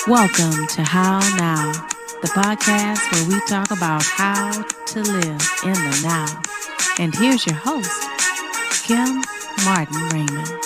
Welcome to How Now, the podcast where we talk about how to live in the now. And here's your host, Kim Martin Raymond.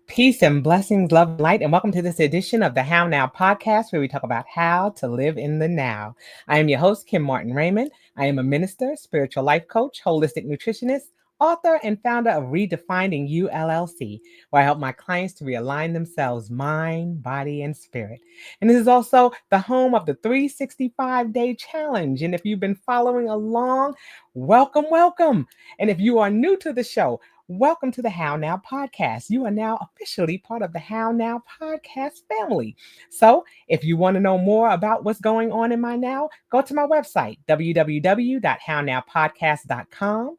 Peace and blessings, love and light, and welcome to this edition of the How Now podcast, where we talk about how to live in the now. I am your host, Kim Martin Raymond. I am a minister, spiritual life coach, holistic nutritionist, author, and founder of Redefining You LLC, where I help my clients to realign themselves, mind, body, and spirit. And this is also the home of the 365-day challenge. And if you've been following along, welcome, welcome. And if you are new to the show, welcome to the How Now podcast. You are now officially part of the How Now podcast family. So if you want to know more about what's going on in my now, go to my website, www.hownowpodcast.com.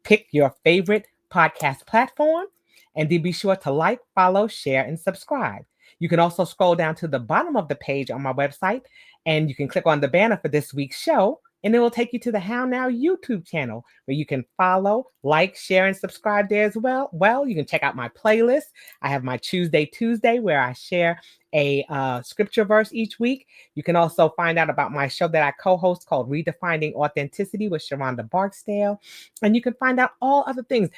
Pick your favorite podcast platform, and then be sure to like, follow, share, and subscribe. You can also scroll down to the bottom of the page on my website, and you can click on the banner for this week's show, and it will take you to the How Now YouTube channel, where you can follow, like, share, and subscribe there as well. Well, you can check out my playlist. I have my Tuesday, where I share a scripture verse each week. You can also find out about my show that I co-host called Redefining Authenticity with Sharonda Barksdale. And you can find out all other things,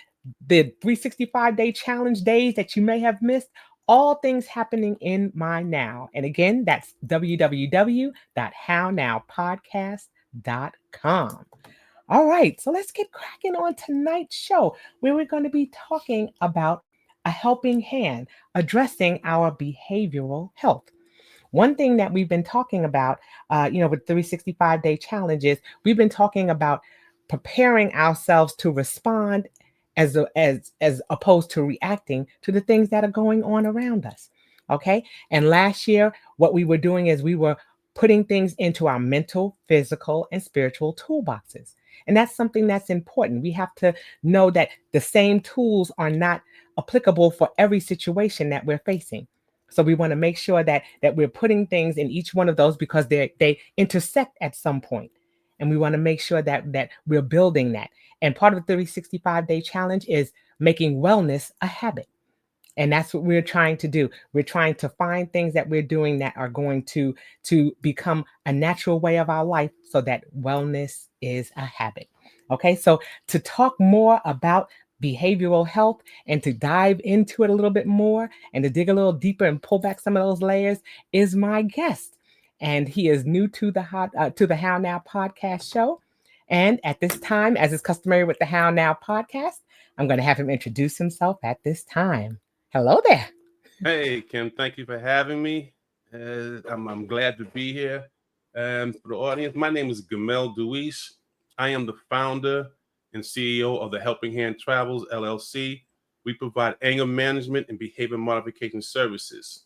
the 365-day challenge days that you may have missed, all things happening in my now. And again, that's www.hownowpodcast.com. All right, so let's get cracking on tonight's show, where we're going to be talking about a helping hand, addressing our behavioral health. One thing that we've been talking about, with 365-day challenges, we've been talking about preparing ourselves to respond as opposed to reacting to the things that are going on around us. Okay. And last year, what we were doing is we were putting things into our mental, physical, and spiritual toolboxes. And that's something that's important. We have to know that the same tools are not applicable for every situation that we're facing. So we want to make sure that we're putting things in each one of those, because they intersect at some point. And we want to make sure that we're building that. And part of the 365-day challenge is making wellness a habit. And that's what we're trying to do. We're trying to find things that we're doing that are going to become a natural way of our life, so that wellness is a habit. Okay, so to talk more about behavioral health and to dive into it a little bit more and to dig a little deeper and pull back some of those layers is my guest. And he is new to the How Now podcast show. And at this time, as is customary with the How Now podcast, I'm going to have him introduce himself at this time. Hello there. Hey, Kim, thank you for having me. I'm glad to be here. For the audience, my name is Gamel DeWese. I am the founder and CEO of the Helping Hand Travels, LLC. We provide anger management and behavior modification services.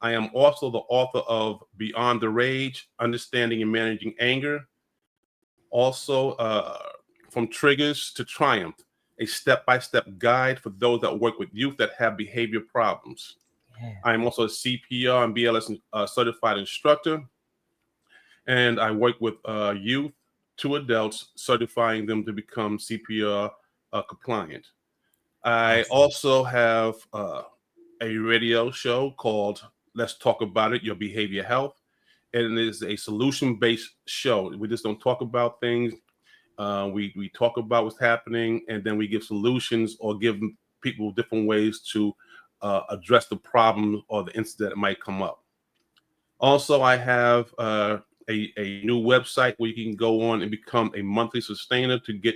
I am also the author of Beyond the Rage, Understanding and Managing Anger. Also, From Triggers to Triumph, a step-by-step guide for those that work with youth that have behavior problems. Yeah. I am also a CPR and BLS certified instructor, and I work with youth to adults, certifying them to become CPR compliant. I also have a radio show called Let's Talk About It, Your Behavior Health, and it is a solution-based show. We just don't talk about things. We talk about what's happening, and then we give solutions or give people different ways to address the problem or the incident that might come up. Also, I have a new website where you can go on and become a monthly sustainer to get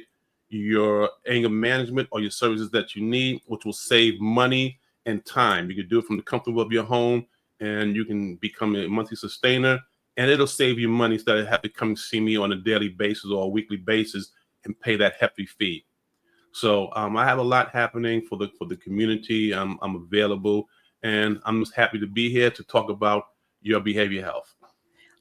your anger management or your services that you need, which will save money and time. You can do it from the comfort of your home, and you can become a monthly sustainer, and it'll save you money instead of having to come see me on a daily basis or a weekly basis and pay that hefty fee. So I have a lot happening for the community. I'm available, and I'm just happy to be here to talk about your behavior health.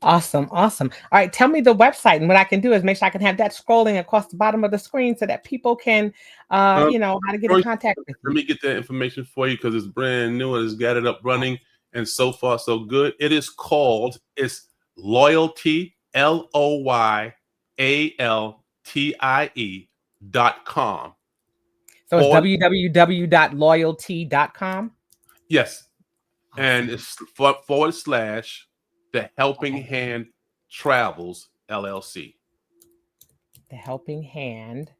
Awesome. All right, tell me the website, and what I can do is make sure I can have that scrolling across the bottom of the screen so that people can, how to get in contact with you. Let me get that information for you, because it's brand new and it's got it up running, and so far so good. It's Loyalty, ALTIE.com. So it's www.loyalty.com. Yes. And Awesome. it's / the Helping Hand Travels LLC. The Helping Hand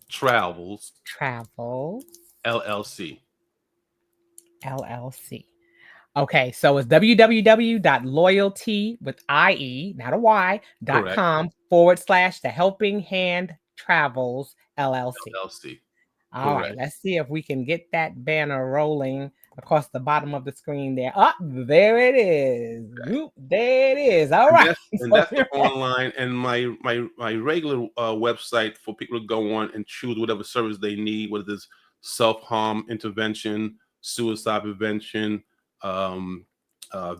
Travels Travel LLC. LLC. Okay, so it's www.loyalty with IE, not a Correct. y.com / the Helping Hand Travels LLC. LLC. All right, Correct. let's see if we can get that banner rolling across the bottom of the screen there. Oh, there it is. Whoop, there it is. All right. And that's the online, and my regular website for people to go on and choose whatever service they need, whether it's self-harm intervention, suicide prevention,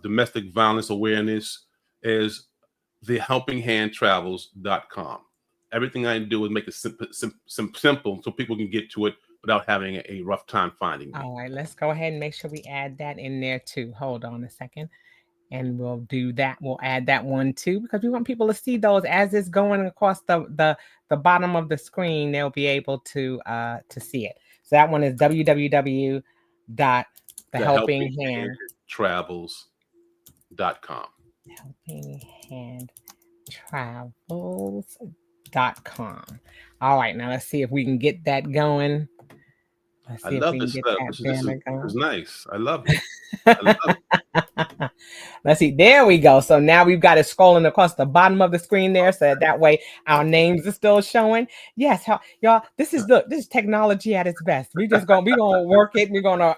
domestic violence awareness, is thehelpinghandtravels.com. Everything I do is make it simple so people can get to it without having a rough time finding me. All right, let's go ahead and make sure we add that in there too. Hold on a second. And we'll do that. We'll add that one too, because we want people to see those as it's going across the bottom of the screen. They'll be able to see it. So that one is thehelpinghandtravels.com. helpinghandtravels.com. All right, now let's see if we can get that going. Let's see if we can get that banner going. This is nice. I love it. I love it. Let's see. There we go. So now we've got it scrolling across the bottom of the screen there, so that way our names are still showing. Yes, y'all. This is technology at its best. We gonna work it. We're gonna,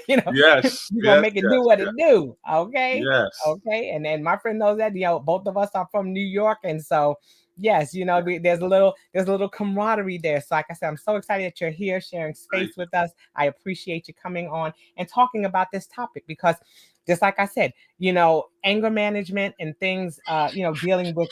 yes, we're gonna make it do what it do. Okay. Yes. Okay. And then my friend knows that both of us are from New York, and so yes, there's a little camaraderie there. So like I said, I'm so excited that you're here sharing space with us. I appreciate you coming on and talking about this topic, because just like I said, anger management and things, dealing with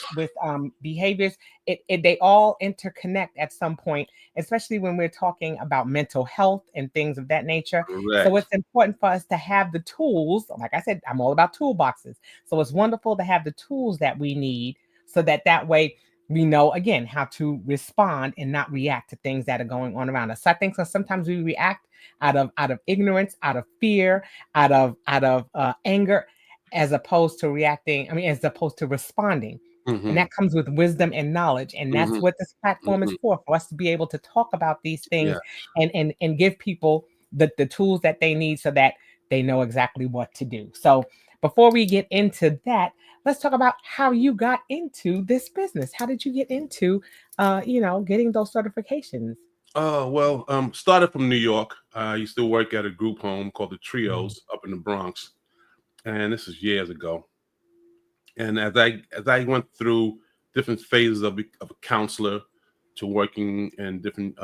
behaviors, they all interconnect at some point, especially when we're talking about mental health and things of that nature. Correct. So it's important for us to have the tools. Like I said, I'm all about toolboxes. So it's wonderful to have the tools that we need, so that way we know, again, how to respond and not react to things that are going on around us. So I think sometimes we react out of ignorance, out of fear, out of anger, as opposed to responding. Mm-hmm. And that comes with wisdom and knowledge. And that's what this platform is for us to be able to talk about these things and give people the tools that they need, so that they know exactly what to do. So before we get into that, let's talk about how you got into this business. How did you get into, getting those certifications? Well, started from New York. I used to work at a group home called the Trios up in the Bronx, and this is years ago. And as I went through different phases of a counselor to working in different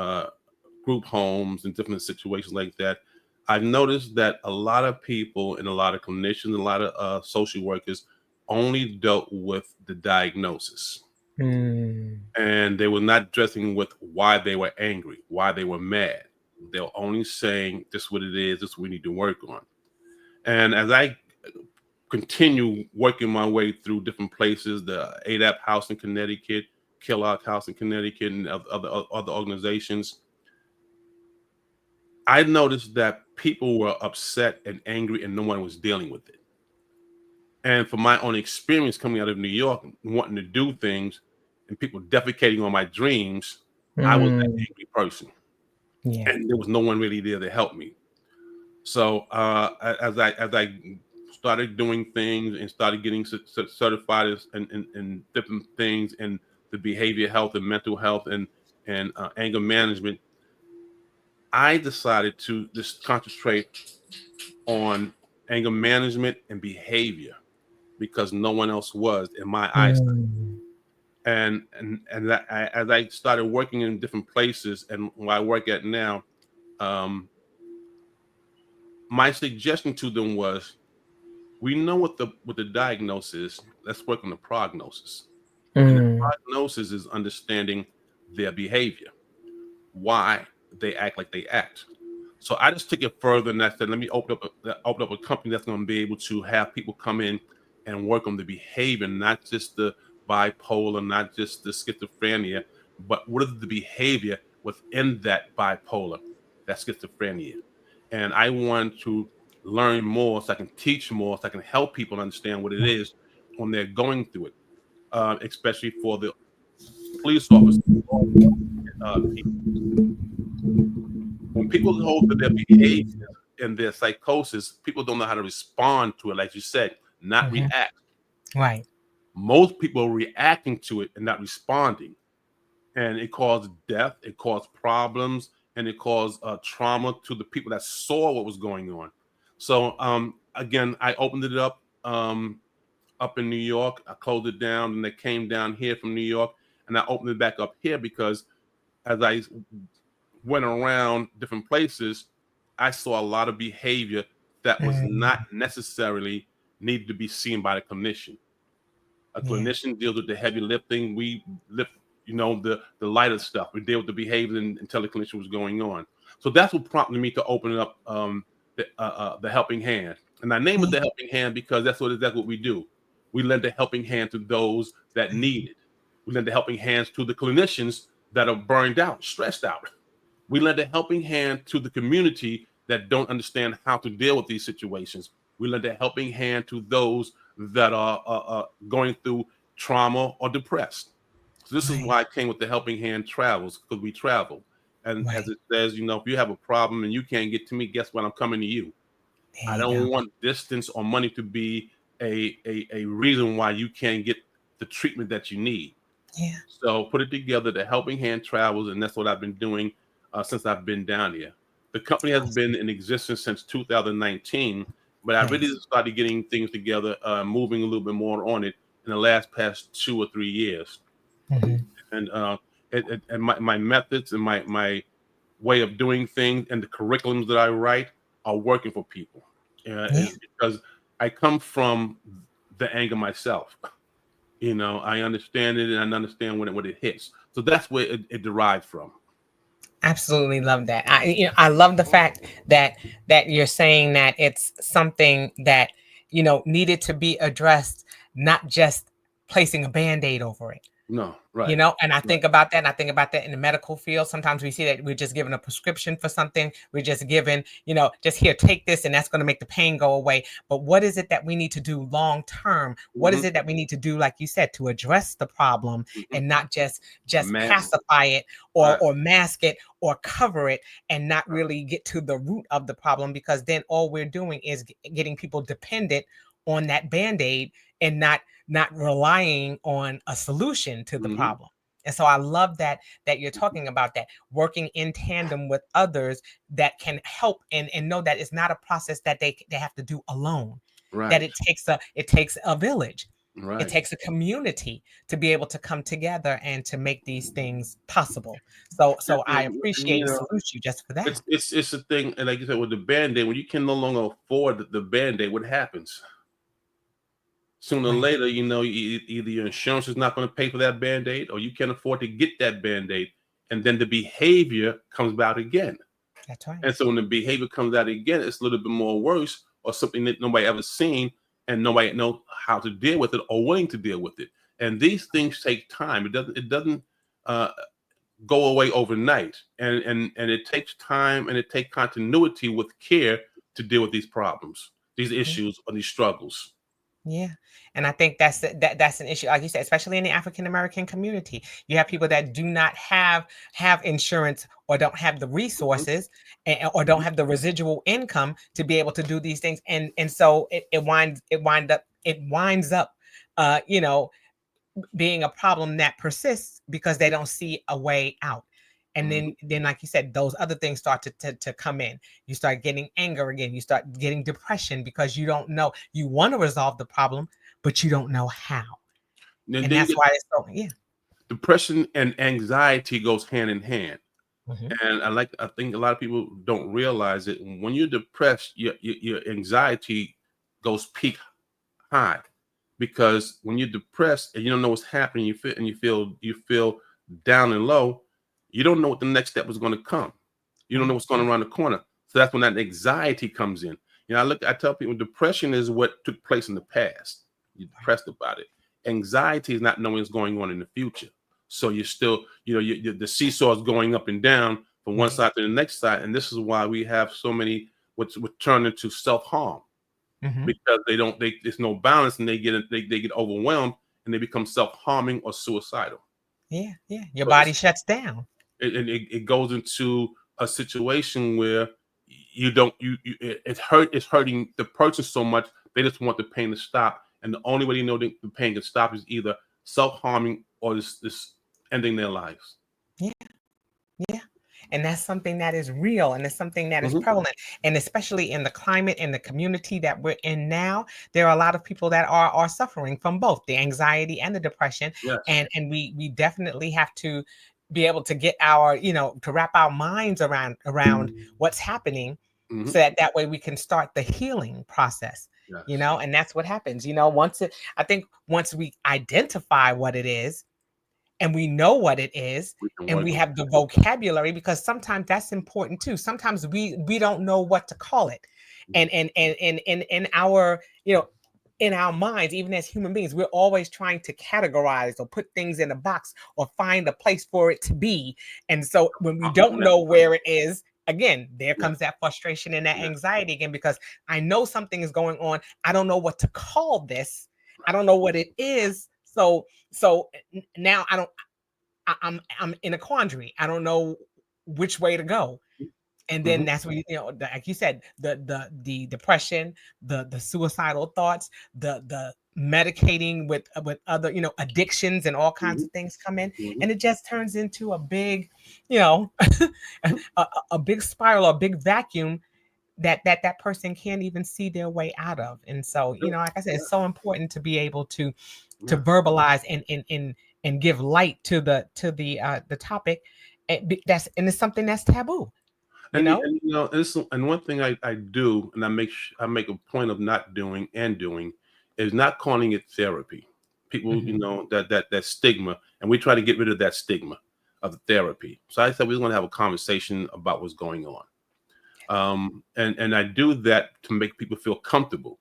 group homes and different situations like that, I've noticed that a lot of people and a lot of clinicians, a lot of social workers only dealt with the diagnosis. And they were not addressing with why they were angry, why they were mad. They were only saying, this is what it is, this is what we need to work on. And as I continue working my way through different places, the ADAP House in Connecticut, Kellogg House in Connecticut, and other organizations, I noticed that people were upset and angry and no one was dealing with it. And from my own experience coming out of New York, wanting to do things and people defecating on my dreams, I was that angry person. Yeah. And there was no one really there to help me. So as I started doing things and started getting certified in different things in the behavior health and mental health and anger management, I decided to just concentrate on anger management and behavior, because no one else was in my eyes. And that as I started working in different places and where I work at now, my suggestion to them was, we know what the diagnosis is. Let's work on the prognosis. And the prognosis is understanding their behavior, why they act like they act. So I just took it further, and I said, let me open up a company that's going to be able to have people come in and work on the behavior, not just the bipolar, not just the schizophrenia, but what is the behavior within that bipolar, that schizophrenia. And I want to learn more so I can teach more, so I can help people understand what it is when they're going through it, especially for the police officers. When people hold to their behavior and their psychosis, people don't know how to respond to it, like you said, not Mhm. react. Right. Most people are reacting to it and not responding. And it caused death, it caused problems, and it caused trauma to the people that saw what was going on. So again, I opened it up in New York. I closed it down, and they came down here from New York, and I opened it back up here because as I went around different places, I saw a lot of behavior that was Mm, not necessarily needed to be seen by the clinician. A yeah. clinician deals with the heavy lifting. We lift, the lighter stuff. We deal with the behavior and tell the clinician what's going on. So that's what prompted me to open up the helping hand. And I name it Yeah. the helping hand because that's what we do. We lend a helping hand to those that need it. We lend a helping hands to the clinicians that are burned out, stressed out. We lend a helping hand to the community that don't understand how to deal with these situations. We lend a helping hand to those that are going through trauma or depressed. So this is Right. why I came with the helping hand travels, because we travel. And as Right. it says, if you have a problem and you can't get to me, guess what? I'm coming to you. There I you go. don't want distance or money to be a reason why you can't get the treatment that you need. Yeah. So put it together. The helping hand travels, and that's what I've been doing since I've been down here. The company has Awesome. been in existence since 2019, but I really Nice. started getting things together, moving a little bit more on it in the past 2 or 3 years. Hmm. And and my methods and my way of doing things and the curriculums that I write are working for people. Yeah. It's because I come from the anger myself. I understand it and I understand when it hits. So that's where it derived from. Absolutely love that. I love the fact that you're saying that it's something that needed to be addressed, not just placing a band-aid over it. No, right, And I right. think about that, and I think about that in the medical field. Sometimes we see that we're just given a prescription for something. We're just given, just here, take this, and that's going to make the pain go away. But what is it that we need to do long term? What is Hmm. it that we need to do, like you said, to address the problem Hmm. and not just Mass, pacify it or right, or mask it or cover it and not really get to the root of the problem? Because then all we're doing is getting people dependent on that band-aid and not relying on a solution to the hmm, problem. And so I love that you're talking about that, working in tandem with others that can help and know that it's not a process that they have to do alone. That right, it takes a village. It right. takes a community to be able to come together and to make these things possible. So I And, appreciate and salute you just for that. it's a thing, and like you said, with the band-aid, when you can no longer afford the band-aid, what happens? Sooner or Right. later, either your insurance is not going to pay for that band-aid, or you can't afford to get that band-aid, and then the behavior comes out again. That's right. And so when the behavior comes out again, it's a little bit more worse, or something that nobody ever seen, and nobody knows how to deal with it or willing to deal with it. And these things take time. It doesn't uh, go away overnight, and it takes time, and it takes continuity with care to deal with these problems, these Yeah. issues, or these struggles. Yeah, and I think that's an issue, like you said, especially in the African American community. You have people that do not have insurance or don't have the Mhm, resources or don't mhm. have the residual income to be able to do these things, and so it winds up, uh, you know, being a problem that persists because they don't see a way out. And Mhm. then like you said, those other things start to come in. You start getting anger again. You start getting depression because you don't know. You want to resolve the problem, but you don't know how. And And then you that's get why it's so, yeah. depression and anxiety goes hand in hand. Mhm. And I think a lot of people don't realize it. When you're depressed, your anxiety goes peak high, because when you're depressed and you don't know what's happening, you feel down and low. You don't know what the next step is going to come. You don't know Right. what's going around the corner. So that's when that anxiety comes in. I tell people depression is what took place in the past. You're Right. depressed about it. Anxiety is not knowing what's going on in the future. So you're still, the seesaw is going up and down from one side to the next side. And this is why we have so many what's turned into self-harm, because there's no balance, and they get overwhelmed, and they become self-harming or suicidal. Yeah. Your body shuts down. It goes into a situation where it's hurting the person so much, they just want the pain to stop. And the only way they know the pain can stop is either self-harming or this ending their lives. Yeah. And that's something that is real, and it's something that is prevalent. And especially in the climate and the community that we're in now, there are a lot of people that are suffering from both the anxiety and the depression. Yes. And we definitely have to be able to get our, to wrap our minds around what's happening, so that way we can start the healing process. Yes. And that's what happens. Once we identify what it is, and we know what it is, and we have the vocabulary, because sometimes that's important too. Sometimes we don't know what to call it. And in our, in our minds, even as human beings, we're always trying to categorize or put things in a box or find a place for it to be. And so when we don't know where it is, again, there comes that frustration and that anxiety again, because I know something is going on. I don't know what to call this. I don't know what it is. So now I'm in a quandary. I don't know which way to go. And then that's when, like you said, the depression, the suicidal thoughts, the medicating with other, addictions and all kinds of things come in. And it just turns into a big, a big spiral, a big vacuum that person can't even see their way out of. And so, like I said, it's so important to be able to verbalize and give light to the topic. And it's something that's taboo. And one thing I do, and I make a point of not doing and doing, is not calling it therapy. People, that stigma, and we try to get rid of that stigma of therapy. So I said we're going to have a conversation about what's going on. And I do that to make people feel comfortable.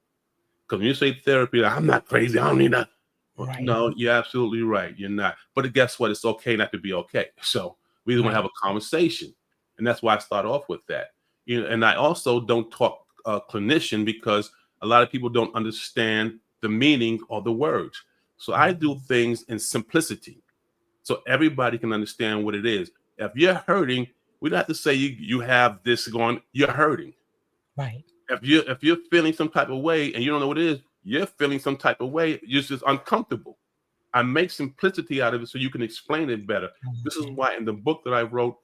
Because when you say therapy, I'm not crazy, I don't need that. Right. No, you're absolutely right. You're not. But guess what? It's okay not to be okay. So we want to have a conversation. And that's why I start off with that. And I also don't talk clinician, because a lot of people don't understand the meaning of the words. So I do things in simplicity, so everybody can understand what it is. If you're hurting, we don't have to say you have this going. You're hurting, right? If you're feeling some type of way and you don't know what it is, you're feeling some type of way. You're just uncomfortable. I make simplicity out of it so you can explain it better. This is why in the book that I wrote,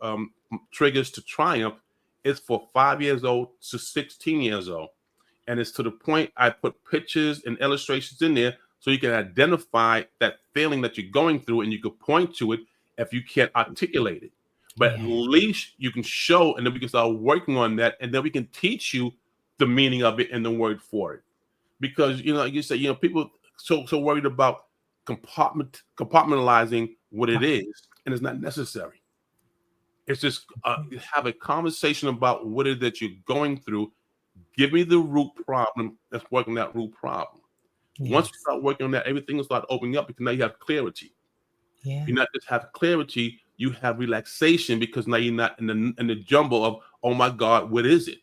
Triggers to Triumph, it's for 5 years old to 16 years old. And it's to the point I put pictures and illustrations in there so you can identify that feeling that you're going through, and you can point to it if you can't articulate it. But at least you can show, and then we can start working on that, and then we can teach you the meaning of it and the word for it. Because, like you said, people so worried about compartmentalizing what it is, and it's not necessary. It's just have a conversation about what it is that you're going through. Give me the root problem. Let's work on that root problem. Yes. Once you start working on that, everything will start opening up, because now you have clarity. Yeah. You not just have clarity, you have relaxation, because now you're not in the jumble of, oh my God, what is it?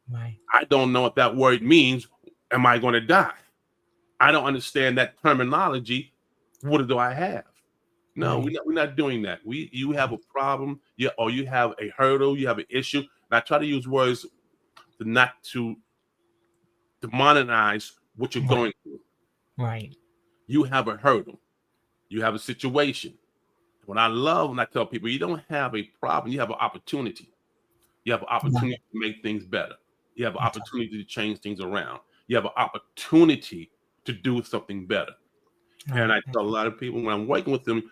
Right. I don't know what that word means. Am I going to die? I don't understand that terminology. What do I have? No, we're not doing that. You have a problem, or you have a hurdle, you have an issue. And I try to use words not to demonize what you're going through. Right. You have a hurdle. You have a situation. What I love when I tell people, you don't have a problem, you have an opportunity. You have an opportunity to make things better. You have an opportunity to change things around. You have an opportunity to do something better. And I tell a lot of people when I'm working with them,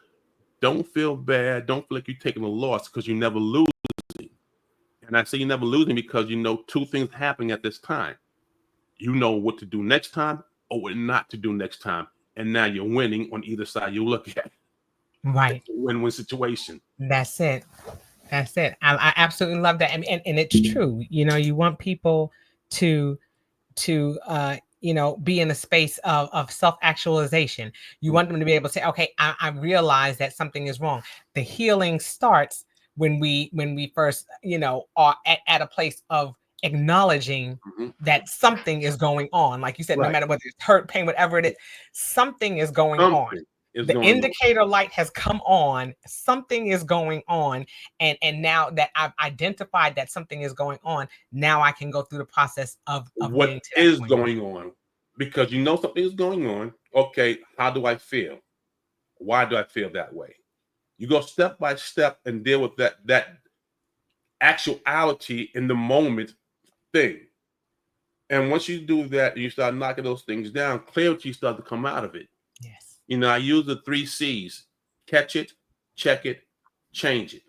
don't feel bad. Don't feel like you're taking a loss, because you never losing. And I say you're never losing because you know two things happening at this time. You know what to do next time or what not to do next time. And now you're winning on either side you look at. Right. It's a win-win situation. That's it. That's it. I absolutely love that. And it's true. You want people to be in a space of self-actualization. You want them to be able to say, okay, I realize that something is wrong. The healing starts when we first, are at a place of acknowledging Mhm. that something is going on. Like you said, no Right. matter whether it's hurt, pain, whatever it is, something is going on. Something is The going on. indicator light has come on. Something is going on. And now that I've identified that something is going on, now I can go through the process of What getting to that is point. going on? Because you know something is going on. Okay, how do I feel? Why do I feel that way? You go step by step and deal with that actuality in the moment thing. And once you do that and you start knocking those things down, clarity starts to come out of it. Yes. I use the 3 C's: catch it, check it, change it.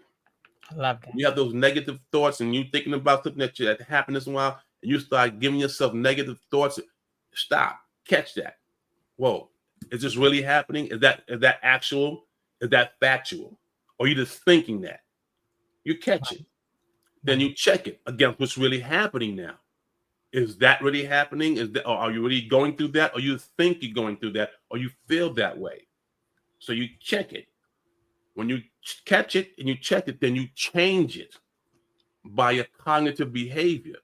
I love that. You have those negative thoughts and you thinking about something that happened this while, and you start giving yourself negative thoughts. Stop, catch that. Whoa, is this really happening? Is that actual? Is that factual? Or you just thinking that? You catch it. Then you check it against what's really happening now. Is that really happening? Or are you really going through that? Or you think you're going through that? Or you feel that way? So you check it. When you catch it and you check it, then you change it by your cognitive behavior.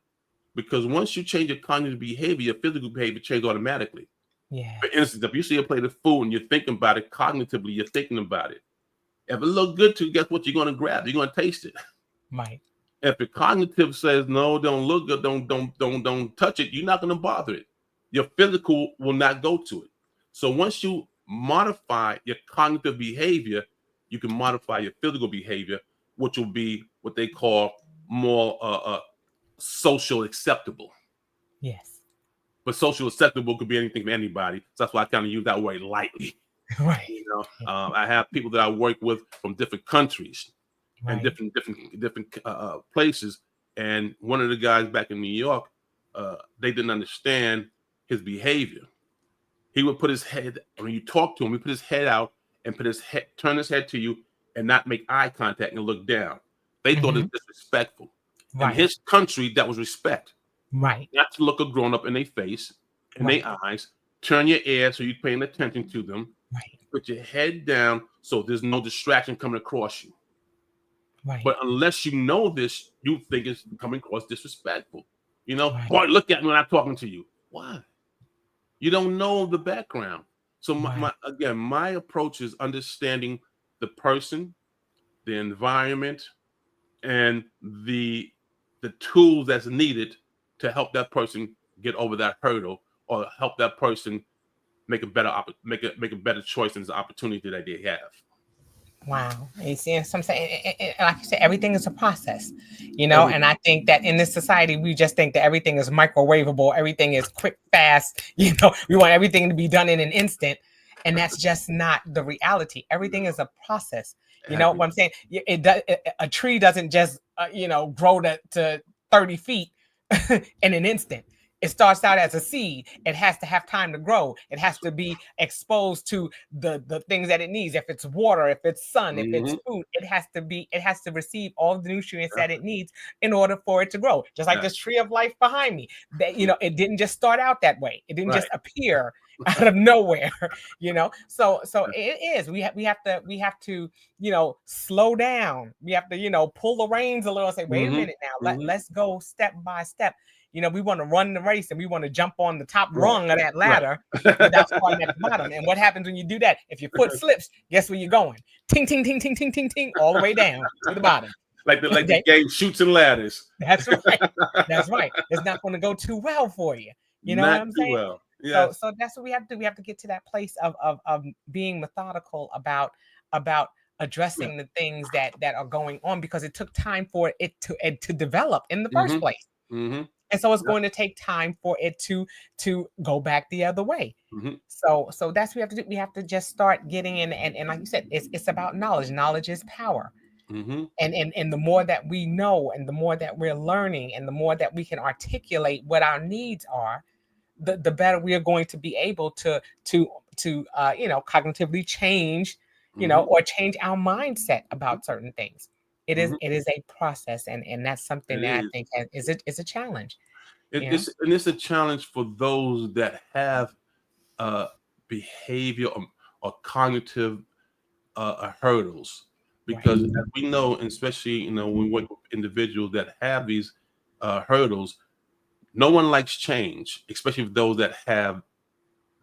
Because once you change your cognitive behavior, your physical behavior changes automatically. Yeah. For instance, if you see a plate of food and you're thinking about it cognitively, you're thinking about it. If it looks good to you, guess what? You're going to grab. You're going to taste it. Right. If the cognitive says no, don't look good, don't touch it, you're not going to bother it. Your physical will not go to it. So once you modify your cognitive behavior, you can modify your physical behavior, which will be what they call more social acceptable. Yes. But social acceptable could be anything for anybody. So that's why I kind of use that word lightly. Right. I have people that I work with from different countries and Right. different places. And one of the guys back in New York, they didn't understand his behavior. He would put his head, when you talk to him, he put his head out and turn his head to you and not make eye contact and look down. They thought it was disrespectful. In Right. his country, that was respect. Right. Not to look a grown up in their face, in their eyes. Turn your ear so you're paying attention to them. Right. Put your head down so there's no distraction coming across you. Right. But unless you know this, you think it's coming across disrespectful. Right. Boy, look at me when I'm talking to you. Why? You don't know the background. So my approach is understanding the person, the environment, and the tools that's needed to help that person get over that hurdle or help that person make a better choice in the opportunity that they have. Wow. You see, some say, like you said, everything is a process, and I think that in this society, we just think that everything is microwavable, everything is quick, fast, we want everything to be done in an instant. And that's just not the reality. Everything is a process. You know what I'm saying? A tree doesn't just, grow to 30 feet in an instant. It starts out as a seed. It has to have time to grow. It has to be exposed to the things that it needs. If it's water, if it's sun, if it's food, it has to receive all the nutrients that it needs in order for it to grow. Just like this tree of life behind me. That it didn't just start out that way. It didn't just appear out of nowhere. So it is. We have to slow down. We have to pull the reins a little and say, wait a minute now. Let's go step by step. We want to run the race and we want to jump on the top rung of that ladder without starting at the bottom. And what happens when you do that? If your foot slips, guess where you're going? Ting, ting, ting, ting, ting, ting, ting, all the way down to the bottom. Like the game Chutes and Ladders. That's right. That's right. It's not going to go too well for you. You know not what I'm saying? Well. Yes. So that's what we have to do. We have to get to that place of being methodical about addressing the things that are going on, because it took time for it to develop in the first place. And so it's going to take time for it to go back the other way. So that's what we have to do. We have to just start getting in, and like you said, it's about knowledge. Knowledge is power. And the more that we know, and the more that we're learning, and the more that we can articulate what our needs are, the better we are going to be able to cognitively change, or change our mindset about certain things. It is a process, and that's something that I think is a challenge. Yeah. It's a challenge for those that have behavior or cognitive hurdles, because Right. as we know, and especially when we work with individuals that have these hurdles, no one likes change, especially for those that have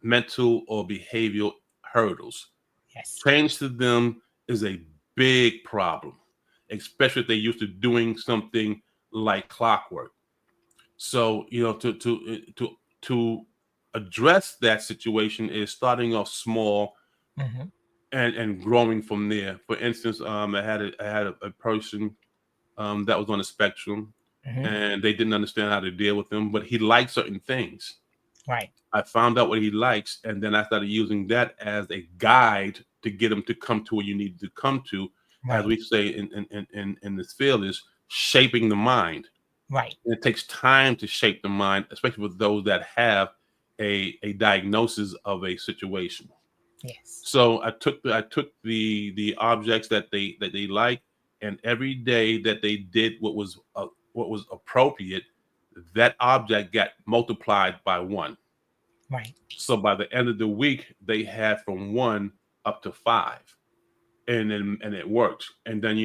mental or behavioral hurdles. Yes. Change to them is a big problem, especially if they're used to doing something like clockwork. So to address that situation is starting off small Mm-hmm. and growing from there. For instance, I had a person that was on the spectrum, Mm-hmm. and they didn't understand how to deal with him, but he liked certain things. Right. I found out what he likes, and then I started using that as a guide to get him to come to where you need to come to. As Right. we say in this field, is shaping the mind. Right. And it takes time to shape the mind, especially with those that have a diagnosis of a situation. Yes. So I took the objects that they like, and every day that they did what was appropriate, that object got multiplied by one. Right. So by the end of the week, they had from one up to five, and it worked. And then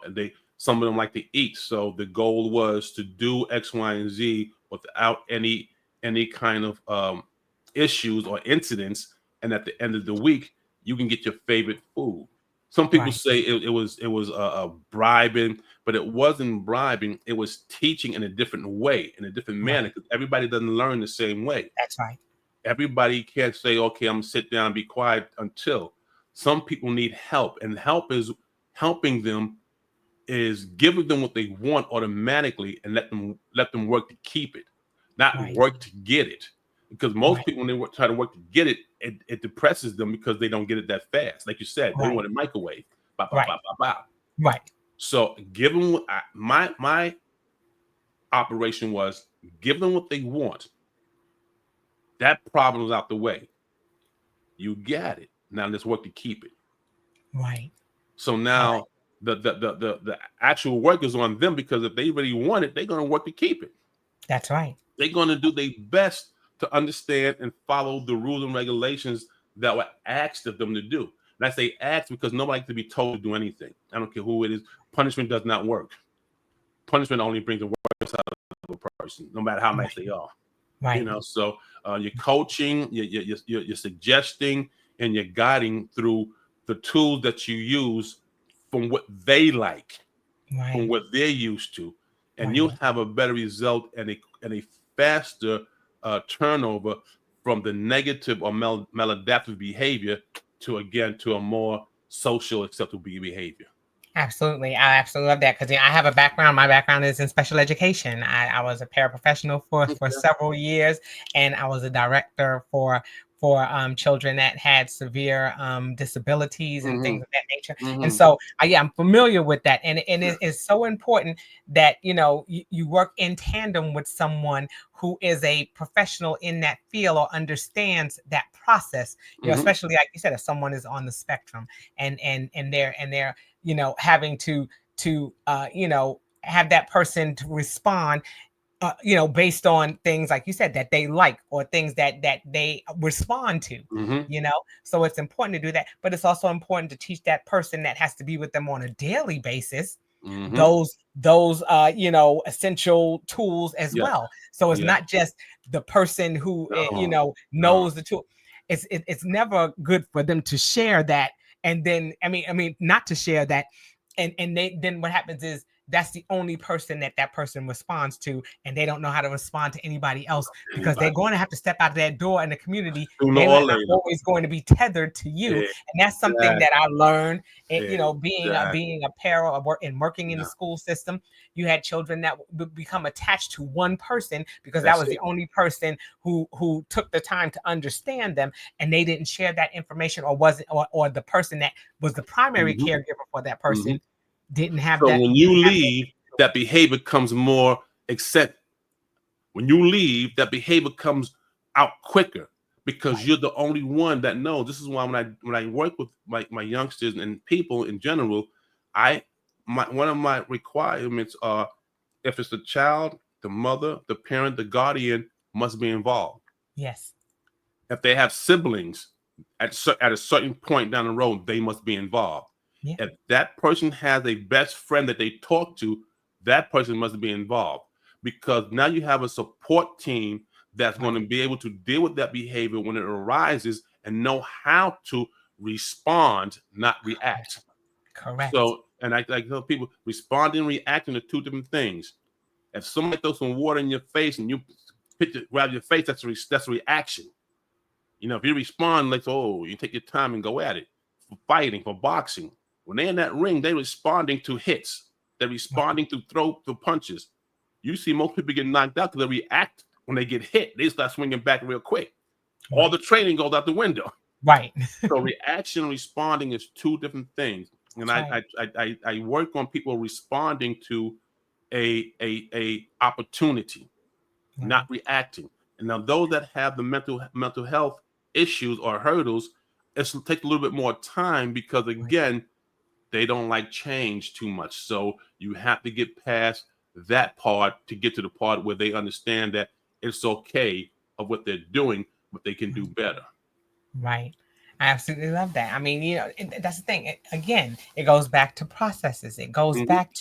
they some of them like to eat, so the goal was to do X, Y, and Z without any kind of issues or incidents. And at the end of the week, you can get your favorite food. Some people Right. say it was bribing, but it wasn't bribing. It was teaching in a different way, in a different manner, Right. because everybody doesn't learn the same way. That's right. Everybody can't say, okay, I'm gonna sit down and be quiet until. Some people need help, and help is helping them, is giving them what they want automatically, and let them work to keep it, not Right. work to get it. Because most Right. people, when they try to work to get it, it depresses them because they don't get it that fast. Like you said, they Right. want a microwave. Bop, bop, Right. bop, bop, bop. Right. So give them my operation was give them what they want. That problem's out the way. You got it. Now let's work to keep it. Right. So All right. now the actual work is on them, because if they really want it, they're going to work to keep it. That's right. They're going to do their best to understand and follow the rules and regulations that were asked of them to do. And I say asked because nobody likes to be told to do anything. I don't care who it is. Punishment does not work. Punishment only brings the worst out of a person, no matter how nice they are. Right. So you're coaching, you're suggesting, and you're guiding through the tools that you use from what they like, from Right. what they're used to, and you'll Right. have a better result and a faster turnover from the negative or maladaptive behavior to a more social acceptable behavior. Absolutely. I absolutely love that because I have a background. My background is in special education. I was a paraprofessional for Okay. several years, and I was a director for children that had severe disabilities and Mm-hmm. things of that nature. And Mm-hmm. so, yeah, I'm familiar with that. And it is so important that you work in tandem with someone who is a professional in that field or understands that process. Mm-hmm. Especially like you said, if someone is on the spectrum and they're having to have that person to respond based on things like you said that they like or things that they respond to. Mm-hmm. So it's important to do that, but it's also important to teach that person that has to be with them on a daily basis Mm-hmm. those essential tools as Yes. well. So it's Yes. not just the person who No. No. knows the tool. It's never good for them to share that, and then I mean not to share that, and then what happens is that's the only person that person responds to, and they don't know how to respond to anybody else because they're Anybody. going to have to step out of that door in the community. Sooner They're or not later. always going to be tethered to you, and that's something Exactly. that I learned. Exactly. Being a para and working in the Yeah. school system, you had children that would become attached to one person because that That's was it. the only person who took the time to understand them, and they didn't share that information, or wasn't, or the person that was the primary Mm-hmm. caregiver for that Mm-hmm. person didn't have So that. when you leave, that behavior comes more accept. When you leave, that behavior comes out quicker because Right. you're the only one that knows. This is why when I work with my youngsters and people in general, one of my requirements are, if it's a child, the mother, the parent, the guardian must be involved. Yes. If they have siblings, at a certain point down the road, they must be involved. Yeah. If that person has a best friend that they talk to, that person must be involved, because now you have a support team that's going to be able to deal with that behavior when it arises and know how to respond, not react. Correct. So, and I tell people, responding and reacting are two different things. If somebody throws some water in your face and you grab your face, that's a reaction. You know, if you respond like, oh, you take your time and go at it. For fighting, for boxing, when they're in that ring, they're responding to hits. They're responding to punches. You see most people get knocked out because they react when they get hit. They start swinging back real quick. All the training goes out the window. Right. So reaction and responding is two different things. And I work on people responding to a opportunity, not reacting. And now those that have the mental health issues or hurdles, it takes a little bit more time because, again, they don't like change too much. So you have to get past that part to get to the part where they understand that it's okay of what they're doing, but they can do better. Right. I absolutely love that. I mean, you know, that's the thing. Again, it goes back to processes. It goes back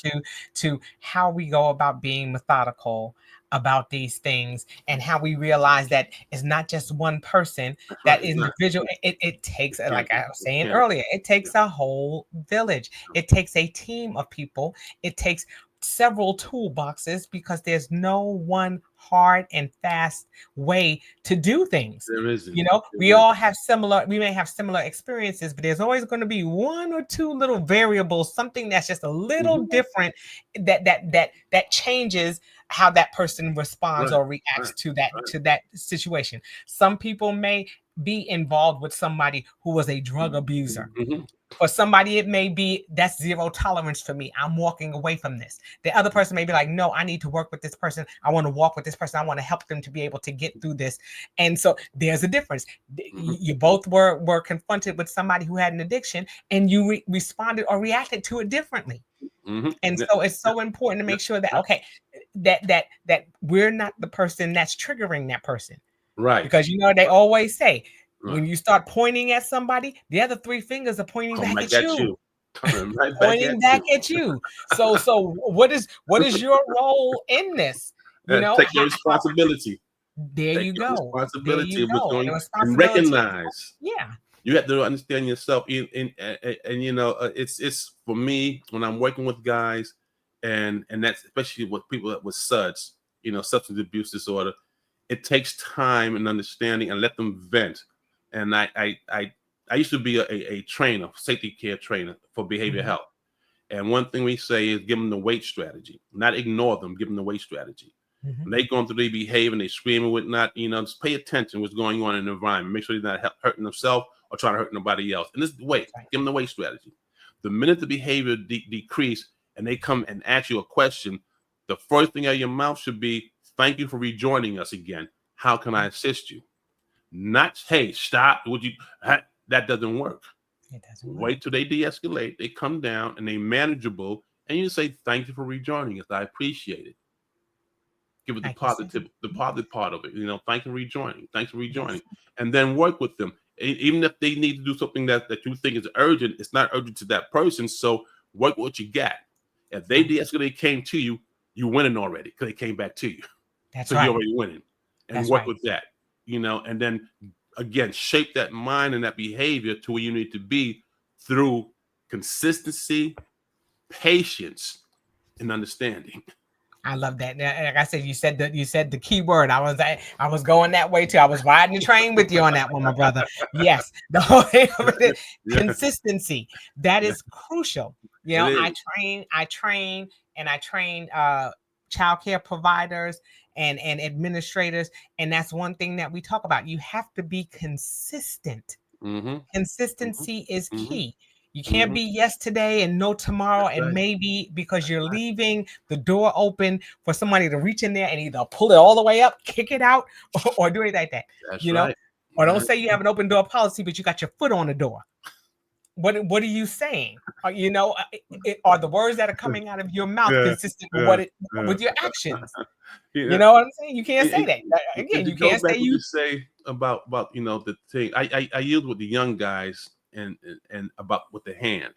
to how we go about being methodical about these things, and how we realize that it's not just one person, that individual. It takes, like I was saying earlier, it takes a whole village. It takes a team of people. It takes several toolboxes, because there's no one hard and fast way to do things. There isn't. You know, we may have similar experiences, but there's always going to be one or two little variables, something that's just a little different, that changes how that person responds or reacts to that situation. Some people may be involved with somebody who was a drug abuser. For somebody, it may be, that's zero tolerance for me. I'm walking away from this. The other person may be like, no, I need to work with this person. I want to walk with this person. I want to help them to be able to get through this. And so there's a difference. You both were confronted with somebody who had an addiction, and you responded or reacted to it differently. And so it's so important to make sure that, okay, that we're not the person that's triggering that person. Right. Because, you know, they always say, when you start pointing at somebody, the other three fingers are pointing back at you. Pointing back at you. So what is your role in this? You know, take your responsibility. There you go. Responsibility of what's going on, and recognize. Yeah. You have to understand yourself. And you know, it's for me when I'm working with guys, and that's especially with people with SUDS, you know, substance abuse disorder. It takes time and understanding, and let them vent. And I used to be a trainer, safety care trainer for behavior health. And one thing we say is give them the wait strategy, not ignore them, give them the wait strategy. When they going through their behavior and they screaming with not, you know, just pay attention to what's going on in the environment. Make sure they're not hurting themselves or trying to hurt nobody else. And this is the wait, give them the wait strategy. The minute the behavior decrease and they come and ask you a question, the first thing out of your mouth should be, thank you for rejoining us again. How can I assist you? Not, hey, stop. That doesn't work. It doesn't work. Wait till they de-escalate. They come down and they manageable, and you say, "Thank you for rejoining us. I appreciate it." Give it the positive part of it. You know, thank you for rejoining. Thanks for rejoining, and then work with them. Even if they need to do something that you think is urgent, it's not urgent to that person. So work with what you got. If they de-escalate, came to you, you winning already because they came back to you. That's so right. You're already winning, and work with that. You know, and then again, shape that mind and that behavior to where you need to be through consistency, patience, and understanding. I love that. Like I said, you said the key word. I was going that way too. I was riding the train with you on that one, my brother. Yes, the whole thing of it, consistency. That is crucial. You know, I train childcare providers and administrators, and that's one thing that we talk about. You have to be consistent. Consistency is key. You can't be yes today and no tomorrow, and maybe because you're leaving the door open for somebody to reach in there and either pull it all the way up, kick it out, or do it like that. Or don't say you have an open door policy, but you got your foot on the door. what are you saying? Are the words that are coming out of your mouth Yeah, consistent with yeah, with your actions? yeah. You know what I'm saying? You can't say And, that. Again, to you go can't back say what you you. say about the thing, I yield with the young guys and about with the hand.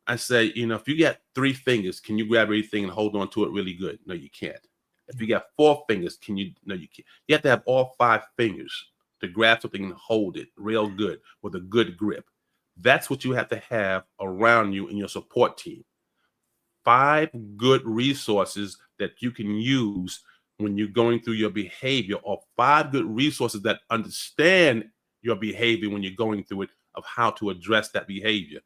I say, if you got 3 fingers, can you grab everything and hold on to it really good? No, you can't. If you got 4 fingers, can you? No, you can't. You have to have all 5 fingers to grab something and hold it real good with a good grip. That's what you have to have around you in your support team. 5 good resources that you can use when you're going through your behavior, or 5 good resources that understand your behavior when you're going through it, of how to address that behavior.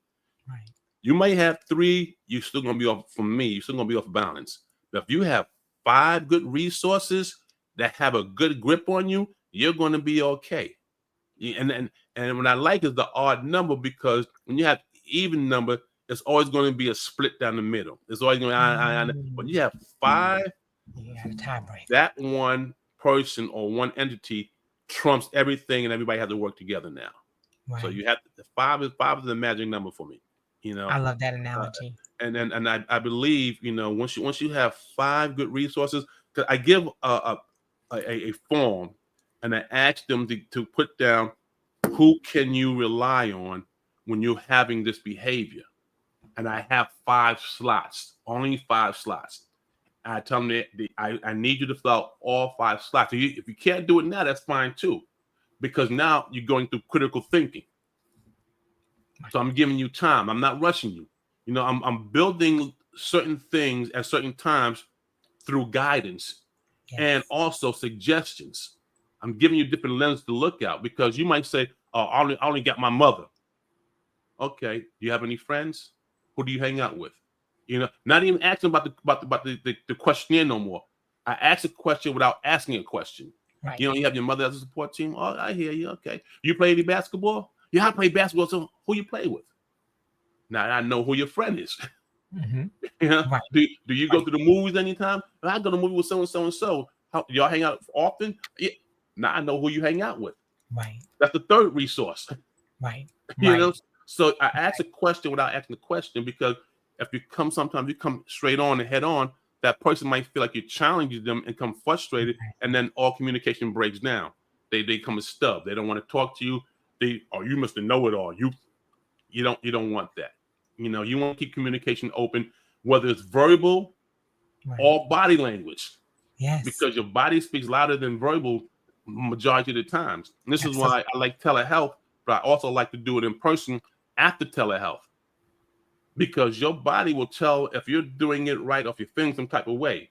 Right. You may have 3, you're still going to be off, from me, you're still going to be off balance. But if you have 5 good resources that have a good grip on you, you're going to be okay. And what I like is the odd number, because when you have even number, it's always going to be a split down the middle. It's always going to, when you have 5, You got a tiebreaker. that one person or one entity trumps everything, and everybody has to work together now. Right. So you have to, 5 is the magic number for me. I love that analogy. And I believe, once you have 5 good resources, because I give a form, and I ask them to put down who can you rely on when you're having this behavior. And I have 5 slots, only 5 slots. I tell them that I need you to fill out all 5 slots. If you can't do it now, that's fine too, because now you're going through critical thinking. So I'm giving you time. I'm not rushing you. I'm building certain things at certain times through guidance, Yes. and also suggestions. I'm giving you different lenses to look at, because you might say, "Oh, I only got my mother." Okay, do you have any friends? Who do you hang out with? Not even asking about the questionnaire no more. I ask a question without asking a question. Right. You have your mother as a support team. Oh, I hear you. Okay, you play any basketball? Yeah, I play basketball. So who you play with? Now I know who your friend is. Mm-hmm. Right. Do you go to the movies anytime? I go to the movie with so and so and so. How y'all hang out often? Yeah. Now I know who you hang out with. Right. That's the 3rd resource. Right. So I ask a question without asking the question, because if sometimes you come straight on and head on, that person might feel like you're challenging them and come frustrated, and then all communication breaks down. They come a stub. They don't want to talk to you. You must know it all. You don't want that. You want to keep communication open, whether it's verbal or body language. Yes. Because your body speaks louder than verbal majority of the times. And this is why I like telehealth, but I also like to do it in person after telehealth. Because your body will tell if you're doing it right, or if you're feeling some type of way.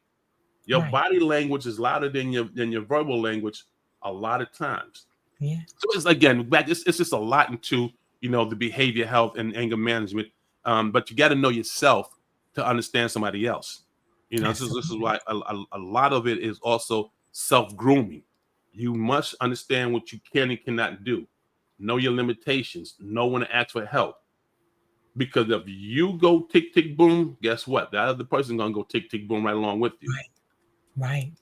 Your body language is louder than your verbal language a lot of times. Yeah. So it's, again, it's just a lot into the behavior health and anger management. But you got to know yourself to understand somebody else. This is why a lot of it is also self-grooming. You must understand what you can and cannot do. Know your limitations. Know when to ask for help. Because if you go tick, tick, boom, guess what? The other person going to go tick, tick, boom right along with you. Right.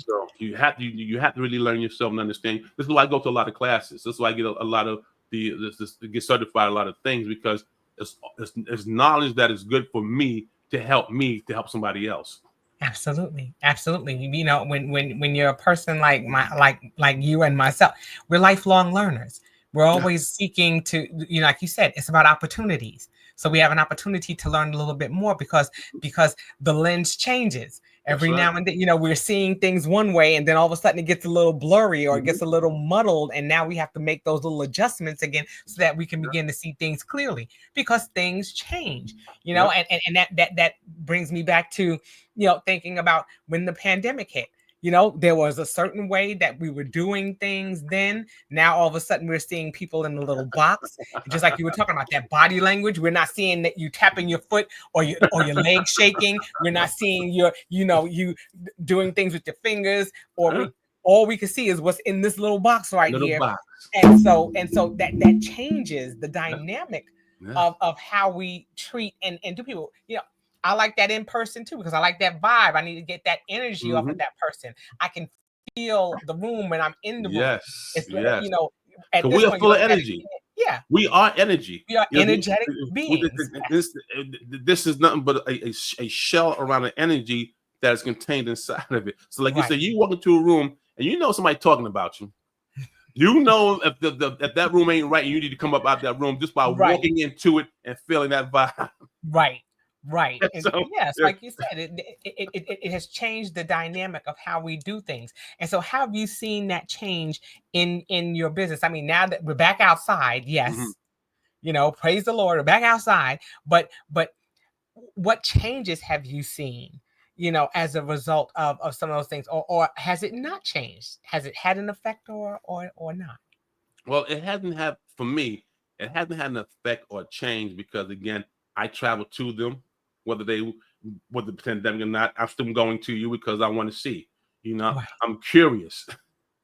So you have to really learn yourself and understand. This is why I go to a lot of classes. This is why I get a lot of get certified a lot of things, because it's knowledge that is good for me to help somebody else. Absolutely. When you're a person like you and myself, we're lifelong learners. We're always seeking to, like you said, it's about opportunities. So we have an opportunity to learn a little bit more, because the lens changes. Every now and then, we're seeing things one way, and then all of a sudden it gets a little blurry, or it gets a little muddled. And now we have to make those little adjustments again, so that we can begin to see things clearly, because things change, and that brings me back to, thinking about when the pandemic hit. There was a certain way that we were doing things then. Now, all of a sudden, we're seeing people in a little box. Just like you were talking about that body language, we're not seeing that you tapping your foot or your legs shaking. We're not seeing you doing things with your fingers, or all we can see is what's in this little box here. Box. And so that changes the dynamic of how we treat and do people. I like that in person too, because I like that vibe. I need to get that energy off of that person. I can feel the room when I'm in the room. Yes. At yes. this We are point, full of energy. Yeah. We are energy. We are You know, energetic beings. this is nothing but a shell around an energy that is contained inside of it. So, like you said, you walk into a room and you know somebody talking about you. You know if if that room ain't right, and you need to come up out that room just by walking into it and feeling that vibe. Right. And So, yes, like you said, it has changed the dynamic of how we do things. And so, how have you seen that change in your business? I mean, now that we're back outside, yes, you know, praise the Lord, we're back outside. But what changes have you seen? You know, as a result of some of those things, or has it not changed? Has it had an effect or not? Well, it hasn't had for me. It hasn't had an effect or change because again, I travel to them, whether the pandemic or not. I'm still going to you because I want to see. You know, Right. I'm curious.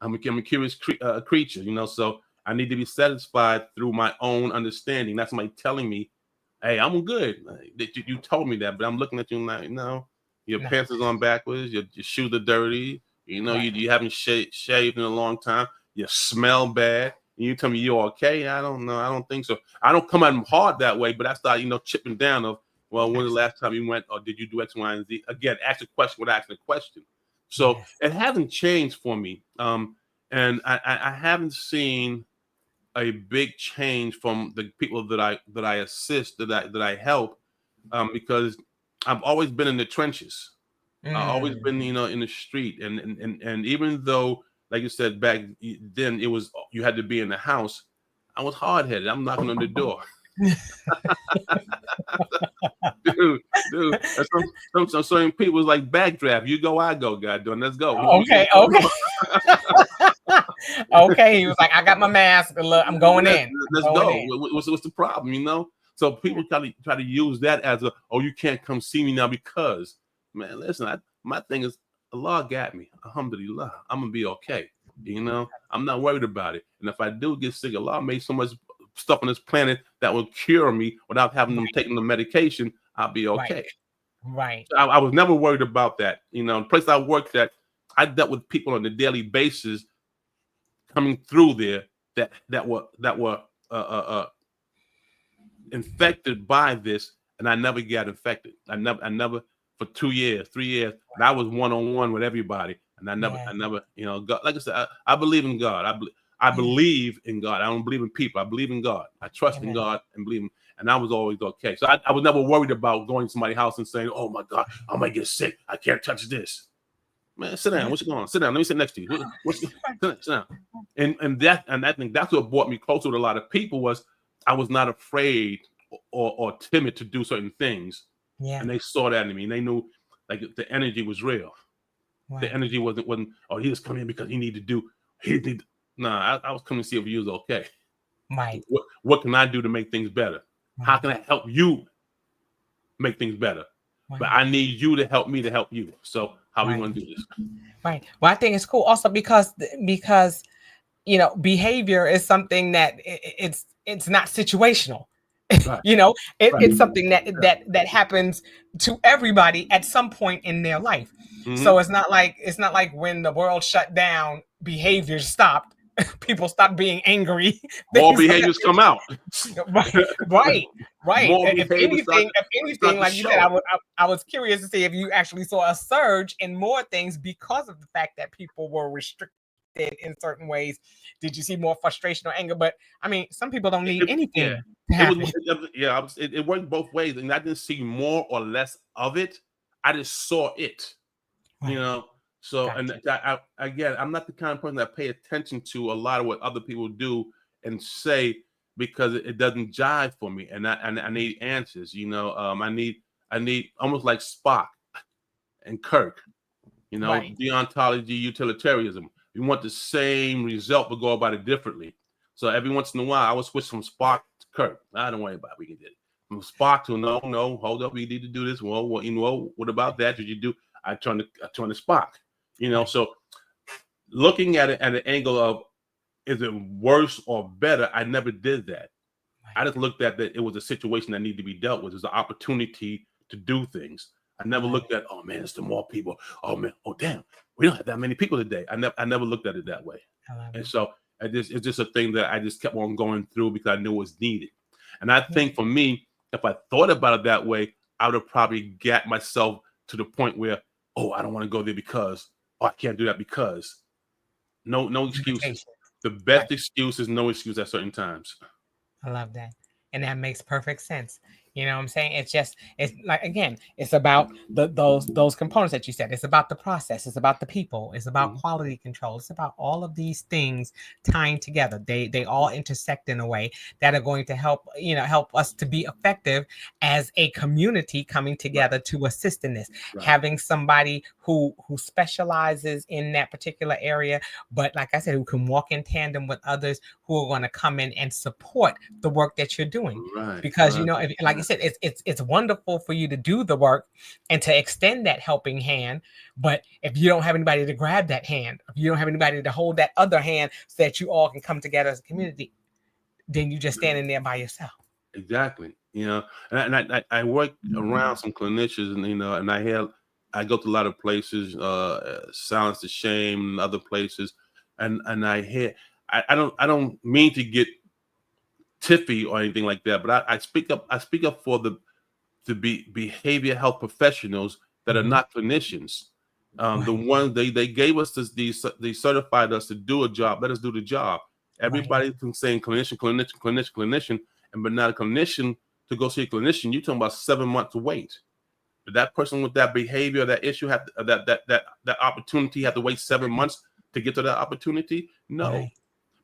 I'm a curious creature. You know, so I need to be satisfied through my own understanding. That's somebody telling me, "Hey, I'm good." You told me that, but I'm looking at you like, no, your pants is on backwards. Your shoes are dirty. You know, you haven't shaved in a long time. You smell bad. And you tell me you're okay. I don't know. I don't think so. I don't come at them hard that way, but I start, chipping down of, well, when was the last time you went, or did you do X, Y, and Z? Again, ask a question without asking a question. So it hasn't changed for me. And I haven't seen a big change from the people that I assist, that I help, because I've always been in the trenches. I've always been, in the street, and even though, like you said back then, it was you had to be in the house. I was hard headed. I'm knocking on the door, dude. And some certain people was like backdraft. You go, I go. God done. Let's go. Okay. Okay. He was like, I got my mask. Look, I'm going in. Let's go. What's the problem? So people try to use that as you can't come see me now because, man, listen, my thing is Allah got me. Alhamdulillah. I'm gonna be okay. I'm not worried about it. And if I do get sick, Allah made so much stuff on this planet that will cure me without having them taking the medication. I'll be okay. Right. So I was never worried about that. The place I worked at, I dealt with people on a daily basis coming through there that were infected by this, and I never got infected. I never for 2 years, 3 years, and I was one-on-one with everybody, and I never, God, like I said, I believe in God. I believe in God. I don't believe in people. I believe in God. I trust in God and believe in, and I was always okay. So I was never worried about going to somebody's house and saying, "Oh my God, I might get sick. I can't touch this." Man, sit down. What's going on? Sit down. Let me sit next to you. Sit down. And I think that's what brought me closer with a lot of people was I was not afraid or timid to do certain things. Yeah. And they saw that in me, and they knew like the energy was real. Right. The energy wasn't he just come in because he need to do. I was coming to see if you was okay. Right. What can I do to make things better? Right. How can I help you make things better? Right. But I need you to help me to help you. So how are we going to do this? Right. Well, I think it's cool also because behavior is something that it's not situational. Right. It's something that happens to everybody at some point in their life. Mm-hmm. So it's not like when the world shut down, behavior stopped. People stop being angry. More behaviors come out. Right. More if anything, like you said, I was curious to see if you actually saw a surge in more things because of the fact that people were restricted in certain ways. Did you see more frustration or anger? But I mean, some people don't need anything. It worked both ways, and I didn't see more or less of it. I just saw it. Right. So, gotcha. And I'm not the kind of person that pay attention to a lot of what other people do and say because it doesn't jive for me, and I need answers. I need almost like Spock and Kirk. Right. Deontology, utilitarianism. We want the same result, but go about it differently. So every once in a while, I would switch from Spock to Kirk. I don't worry about it. We can do it. From Spock to no, hold up, we need to do this. Well, what about that? Did you do? I turn to Spock. So looking at it at an angle of is it worse or better? I never did that. Right. I just looked at that it was a situation that needed to be dealt with. It was an opportunity to do things. I never looked at, oh man, it's the more people. Oh man, oh damn, we don't have that many people today. I never looked at it that way. And so It's just a thing that I just kept on going through because I knew it was needed. And I think for me, if I thought about it that way, I would have probably got myself to the point where, oh, I don't want to go there because, oh, I can't do that because. No excuses. The best excuse is no excuse at certain times. I love that. And that makes perfect sense. You know what I'm saying? It's like, again, it's about those components that you said. It's about the process. It's about the people. It's about quality control. It's about all of these things tying together. They all intersect in a way that are going to help us to be effective as a community coming together to assist in this. Having somebody who specializes in that particular area, but like I said, who can walk in tandem with others who are going to come in and support the work that you're doing. Because like I said, it's wonderful for you to do the work and to extend that helping hand, but if you don't have anybody to grab that hand, if you don't have anybody to hold that other hand so that you all can come together as a community, then you just standing there by yourself. Exactly. And I work around some clinicians, and I go to a lot of places, Silence the Shame and other places, and I don't mean to get tiffy or anything like that, but I speak up for the behavior health professionals that are not clinicians. The ones they gave us they certified us to do a job. Let us do the job. Everybody's been saying clinician, but not a clinician. To go see a clinician, you're talking about 7 months to wait. Did that person with that behavior, that issue, have that opportunity have to wait 7 months to get to that opportunity? No,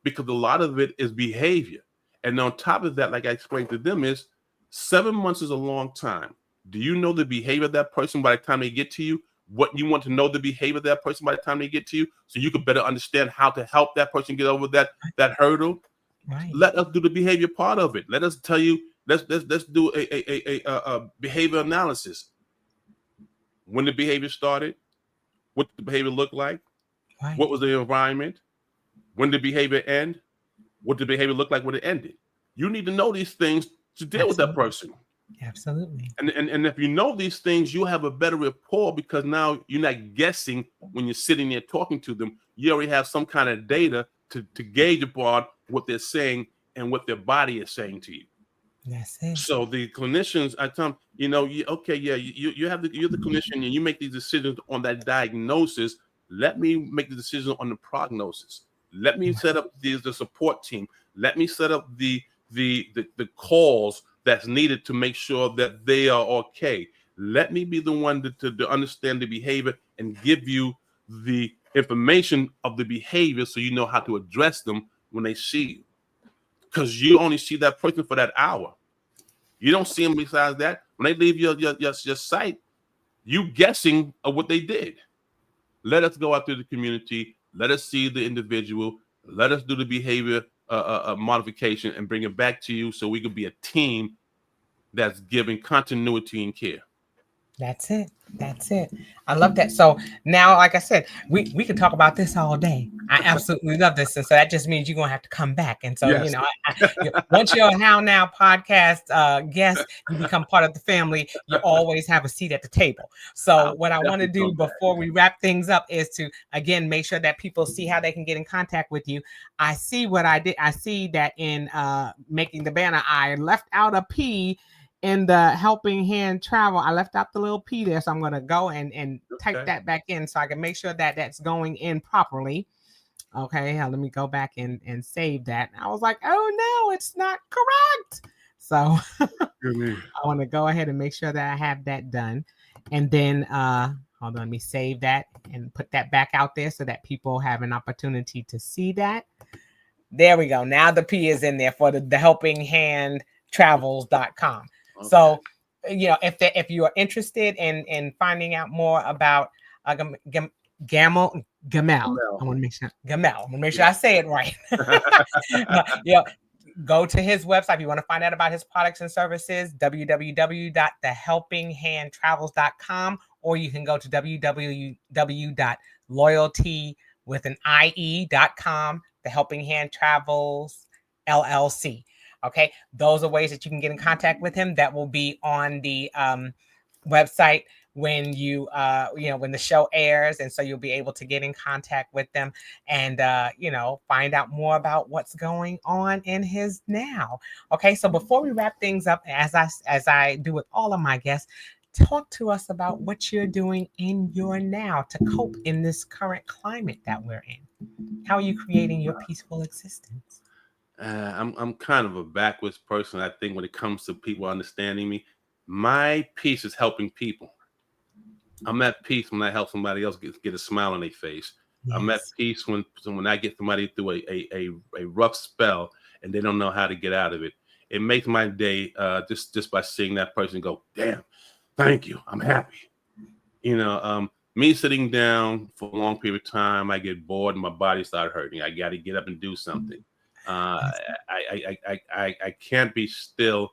because a lot of it is behavior. And on top of that, like I explained to them, is 7 months is a long time. Do you know the behavior of that person by the time they get to you? What you want to know the behavior of that person by the time they get to you, so you can better understand how to help that person get over that hurdle. Let us do the behavior part of it. Let us tell you. Let's do a behavior analysis. When the behavior started, what did the behavior look like? What was the environment? When did the behavior end? What did the behavior look like when it ended? You need to know these things to deal with that person. Absolutely. And if you know these things, you have a better rapport, because now you're not guessing when you're sitting there talking to them. You already have some kind of data to gauge upon what they're saying and what their body is saying to you. That's it. So the clinicians, I tell them, you're the clinician, and you make these decisions on that diagnosis. Let me make the decision on the prognosis. Let me set up the support team. Let me set up the calls that's needed to make sure that they are okay. Let me be the one to understand the behavior and give you the information of the behavior so you know how to address them when they see you. Because you only see that person for that hour. You don't see them besides that. When they leave your site, you guessing of what they did. Let us go out to the community. Let us see the individual. Let us do the behavior modification and bring it back to you so we can be a team that's giving continuity and care. That's it. I love that. So now, like I said, we can talk about this all day. I absolutely love this. And so that just means you're going to have to come back. And so, yes. Once you're a How Now podcast guest, you become part of the family. You always have a seat at the table. So what I want to do before we wrap things up is to, again, make sure that people see how they can get in contact with you. I see what I did. I see that in making the banner, I left out a P in the helping hand travel. I left out the little P there. So I'm going to go and type that back in so I can make sure that that's going in properly. Okay. Let me go back and save that. I was like, oh no, it's not correct. So I want to go ahead and make sure that I have that done. And then, hold on, let me save that and put that back out there so that people have an opportunity to see that. There we go. Now the P is in there for the helpinghandtravels.com. Okay. So, if you are interested in finding out more about Gamel, I want to make sure I say it right. Go to his website if you want to find out about his products and services, www.thehelpinghandtravels.com, or you can go to www.loyalty.com, The Helping Hand Travels LLC. Okay, those are ways that you can get in contact with him. That will be on the website when when the show airs, and so you'll be able to get in contact with them and find out more about what's going on in his now. Okay, so before we wrap things up, as I do with all of my guests, talk to us about what you're doing in your now to cope in this current climate that we're in. How are you creating your peaceful existence? I'm kind of a backwards person. I think when it comes to people understanding me, my peace is helping people. I'm at peace when I help somebody else get a smile on their face. I'm at Yes. peace when I get somebody through a rough spell and they don't know how to get out of it. It makes my day just by seeing that person go, damn, thank you, I'm happy. Me sitting down for a long period of time, I get bored and my body starts hurting. I got to get up and do something. I can't be still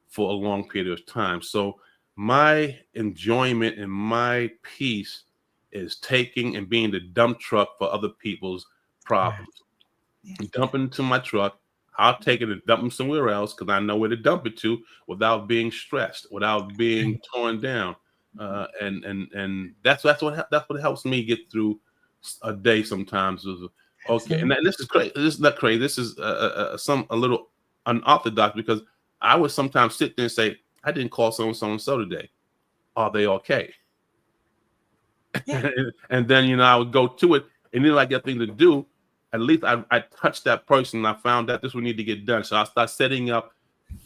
for a long period of time. So my enjoyment and my peace is taking and being the dump truck for other people's problems. Yes. Dump it into my truck. I'll take it and dump them somewhere else because I know where to dump it to without being stressed, without being torn down. And that's what helps me get through a day sometimes. Okay, and this is crazy. This is not crazy. This is a little unorthodox because I would sometimes sit there and say, I didn't call so and so today. Are they okay? Yeah. And then I would go to it, and then I get things to do. At least I touched that person, and I found that this would need to get done. So I start setting up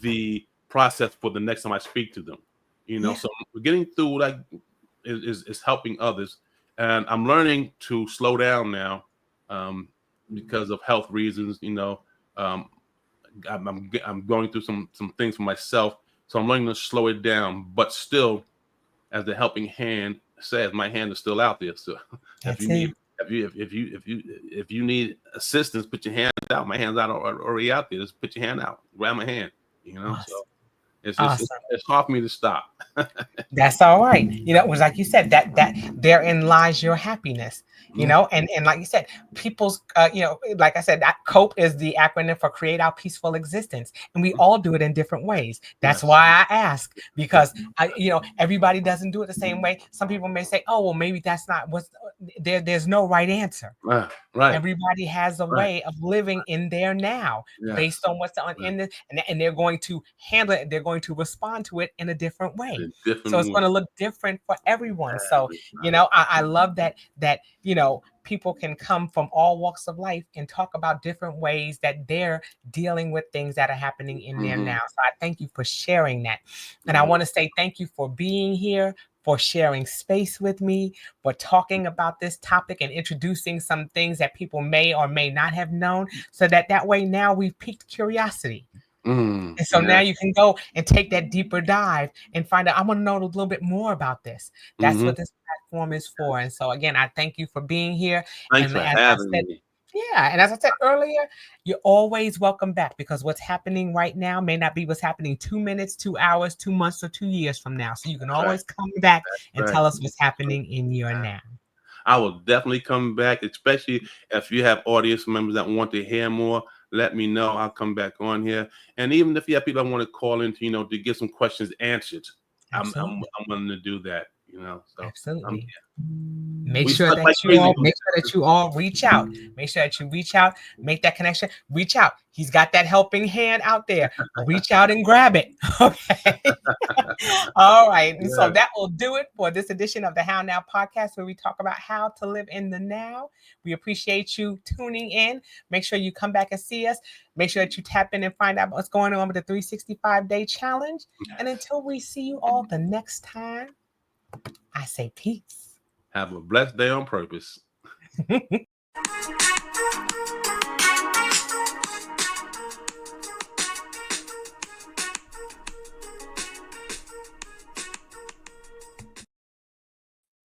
the process for the next time I speak to them. So getting through like is helping others, and I'm learning to slow down now because of health reasons. I'm going through some things for myself, so I'm learning to slow it down. But still, as the helping hand says, my hand is still out there. So if you need assistance, put your hand out. My hand's already out there. Just put your hand out. Grab my hand. Awesome. So it's Awesome. it's hard for me to stop. That's all right. It was like you said, that therein lies your happiness. And like you said, people's like I said, that COPE is the acronym for Create Our Peaceful Existence, and we all do it in different ways. That's why I ask, because everybody doesn't do it the same way. Some people may say, oh well, maybe that's not what's there. There's no right answer. Right. Everybody has a way of living in their now based on what's on in this, and they're going to handle it. They're going to respond to it in a different way. So it's going to look different for everyone. So I love that people can come from all walks of life and talk about different ways that they're dealing with things that are happening in there now. So I thank you for sharing that, and I want to say thank you for being here, for sharing space with me, for talking about this topic and introducing some things that people may or may not have known, so that way now we've piqued curiosity. And so now you can go and take that deeper dive and find out, I want to know a little bit more about this. That's what this platform is for. And so again, I thank you for being here. Thanks for having me. Yeah, and as I said earlier, you're always welcome back, because what's happening right now may not be what's happening 2 minutes, 2 hours, 2 months, or 2 years from now. So you can always come back and tell us what's happening in your now. I will definitely come back, especially if you have audience members that want to hear more. Let me know. I'll come back on here. And even if you have people that want to call in to get some questions answered, I'm willing to do that. So absolutely. Make sure that you all reach out. Make sure that you reach out, make that connection, reach out. He's got that helping hand out there. Reach out and grab it. Okay. All right. And so that will do it for this edition of the How Now podcast, where we talk about how to live in the now. We appreciate you tuning in. Make sure you come back and see us. Make sure that you tap in and find out what's going on with the 365-day challenge. And until we see you all the next time, I say peace. Have a blessed day on purpose.